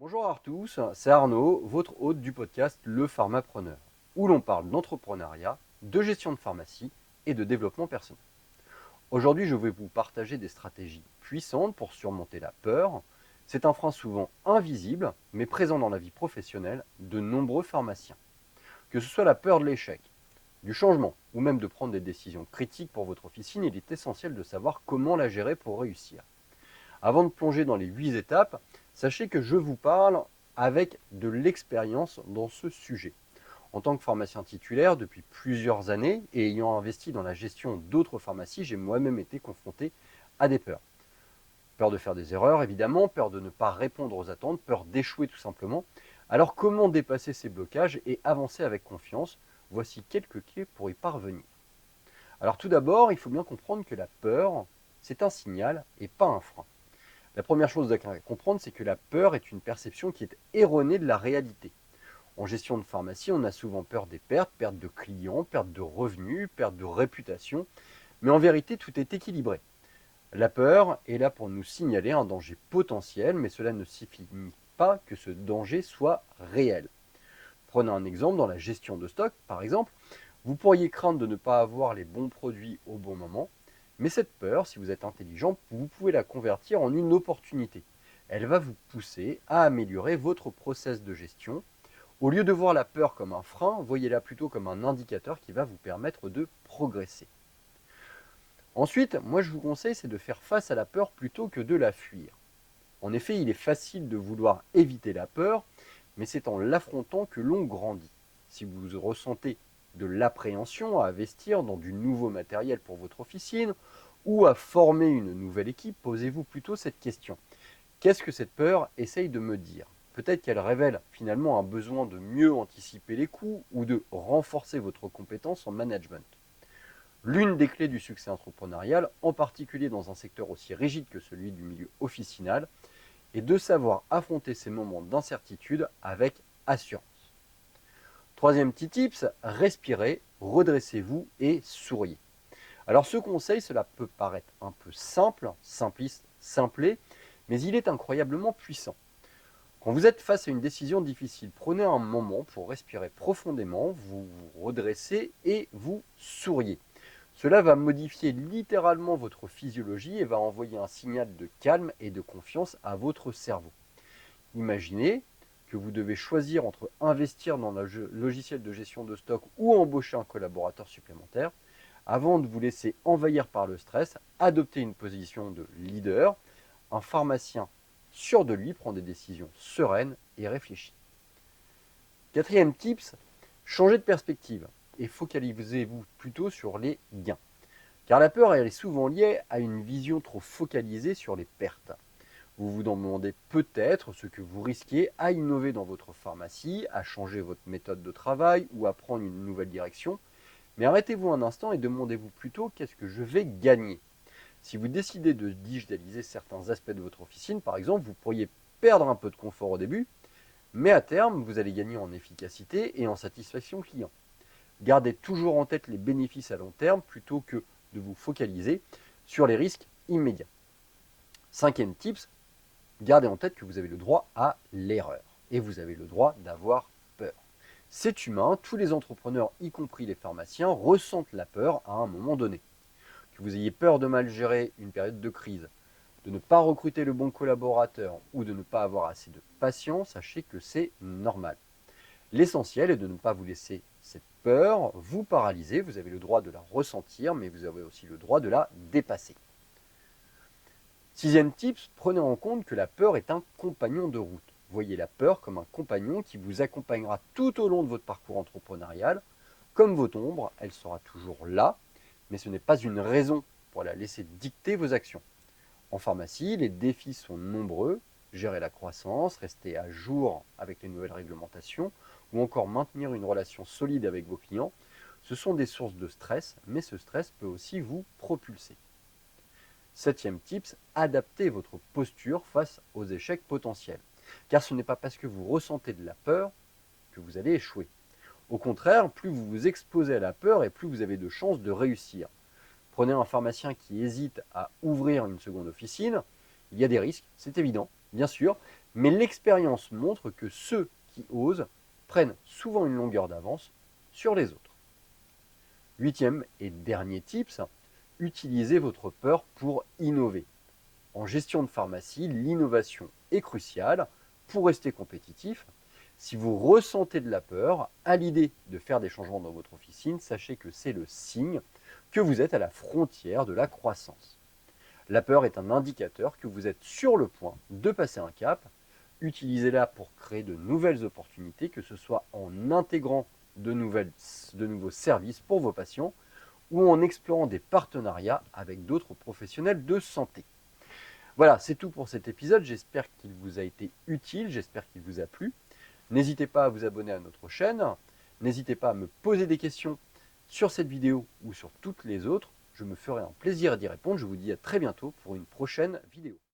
Bonjour à tous, c'est Arnaud, votre hôte du podcast Le Pharmapreneur, où l'on parle d'entrepreneuriat, de gestion de pharmacie et de développement personnel. Aujourd'hui, je vais vous partager des stratégies puissantes pour surmonter la peur. C'est un frein souvent invisible, mais présent dans la vie professionnelle de nombreux pharmaciens. Que ce soit la peur de l'échec, du changement ou même de prendre des décisions critiques pour votre officine, il est essentiel de savoir comment la gérer pour réussir. Avant de plonger dans les 8 étapes, sachez que je vous parle avec de l'expérience dans ce sujet. En tant que pharmacien titulaire depuis plusieurs années et ayant investi dans la gestion d'autres pharmacies, j'ai moi-même été confronté à des peurs. Peur de faire des erreurs, évidemment, peur de ne pas répondre aux attentes, peur d'échouer tout simplement. Alors comment dépasser ces blocages et avancer avec confiance? Voici quelques clés pour y parvenir. Alors tout d'abord, il faut bien comprendre que la peur, c'est un signal et pas un frein. La première chose à comprendre, c'est que la peur est une perception qui est erronée de la réalité. En gestion de pharmacie, on a souvent peur des pertes, perte de clients, perte de revenus, perte de réputation, mais en vérité, tout est équilibré. La peur est là pour nous signaler un danger potentiel, mais cela ne signifie pas que ce danger soit réel. Prenons un exemple dans la gestion de stock, par exemple. Vous pourriez craindre de ne pas avoir les bons produits au bon moment, mais cette peur, si vous êtes intelligent, vous pouvez la convertir en une opportunité. Elle va vous pousser à améliorer votre process de gestion. Au lieu de voir la peur comme un frein, voyez-la plutôt comme un indicateur qui va vous permettre de progresser. Ensuite, moi je vous conseille, c'est de faire face à la peur plutôt que de la fuir. En effet, il est facile de vouloir éviter la peur, mais c'est en l'affrontant que l'on grandit. Si vous ressentez de l'appréhension à investir dans du nouveau matériel pour votre officine ou à former une nouvelle équipe, posez-vous plutôt cette question. Qu'est-ce que cette peur essaye de me dire? Peut-être qu'elle révèle finalement un besoin de mieux anticiper les coûts ou de renforcer votre compétence en management. L'une des clés du succès entrepreneurial, en particulier dans un secteur aussi rigide que celui du milieu officinal, est de savoir affronter ces moments d'incertitude avec assurance. Troisième petit tips, respirez, redressez-vous et souriez. Alors ce conseil, cela peut paraître un peu simple, simpliste, simplé, mais il est incroyablement puissant. Quand vous êtes face à une décision difficile, prenez un moment pour respirer profondément, vous vous redressez et vous souriez. Cela va modifier littéralement votre physiologie et va envoyer un signal de calme et de confiance à votre cerveau. Imaginez que vous devez choisir entre investir dans le logiciel de gestion de stock ou embaucher un collaborateur supplémentaire. Avant de vous laisser envahir par le stress, adoptez une position de leader. Un pharmacien sûr de lui prend des décisions sereines et réfléchies. Quatrième tips, changez de perspective et focalisez-vous plutôt sur les gains. Car la peur, elle est souvent liée à une vision trop focalisée sur les pertes. Vous vous demandez peut-être ce que vous risquez à innover dans votre pharmacie, à changer votre méthode de travail ou à prendre une nouvelle direction. Mais arrêtez-vous un instant et demandez-vous plutôt qu'est-ce que je vais gagner. Si vous décidez de digitaliser certains aspects de votre officine, par exemple, vous pourriez perdre un peu de confort au début, mais à terme, vous allez gagner en efficacité et en satisfaction client. Gardez toujours en tête les bénéfices à long terme plutôt que de vous focaliser sur les risques immédiats. Cinquième tips, gardez en tête que vous avez le droit à l'erreur et vous avez le droit d'avoir peur. C'est humain, tous les entrepreneurs, y compris les pharmaciens, ressentent la peur à un moment donné. Que vous ayez peur de mal gérer une période de crise, de ne pas recruter le bon collaborateur ou de ne pas avoir assez de patience, sachez que c'est normal. L'essentiel est de ne pas vous laisser cette peur vous paralyser. Vous avez le droit de la ressentir, mais vous avez aussi le droit de la dépasser. Sixième tips, prenez en compte que la peur est un compagnon de route. Voyez la peur comme un compagnon qui vous accompagnera tout au long de votre parcours entrepreneurial. Comme votre ombre, elle sera toujours là, mais ce n'est pas une raison pour la laisser dicter vos actions. En pharmacie, les défis sont nombreux. Gérer la croissance, rester à jour avec les nouvelles réglementations ou encore maintenir une relation solide avec vos clients, ce sont des sources de stress, mais ce stress peut aussi vous propulser. Septième tips, adaptez votre posture face aux échecs potentiels. Car ce n'est pas parce que vous ressentez de la peur que vous allez échouer. Au contraire, plus vous vous exposez à la peur et plus vous avez de chances de réussir. Prenez un pharmacien qui hésite à ouvrir une seconde officine, il y a des risques, c'est évident, bien sûr, Mais l'expérience montre que ceux qui osent prennent souvent une longueur d'avance sur les autres. Huitième et dernier tips, utilisez votre peur pour innover. En gestion de pharmacie, l'innovation est cruciale pour rester compétitif. Si vous ressentez de la peur à l'idée de faire des changements dans votre officine, sachez que c'est le signe que vous êtes à la frontière de la croissance. La peur est un indicateur que vous êtes sur le point de passer un cap. Utilisez-la pour créer de nouvelles opportunités, que ce soit en intégrant de nouveaux services pour vos patients ou en explorant des partenariats avec d'autres professionnels de santé. Voilà, c'est tout pour cet épisode. J'espère qu'il vous a été utile, j'espère qu'il vous a plu. N'hésitez pas à vous abonner à notre chaîne. N'hésitez pas à me poser des questions sur cette vidéo ou sur toutes les autres. Je me ferai un plaisir d'y répondre. Je vous dis à très bientôt pour une prochaine vidéo.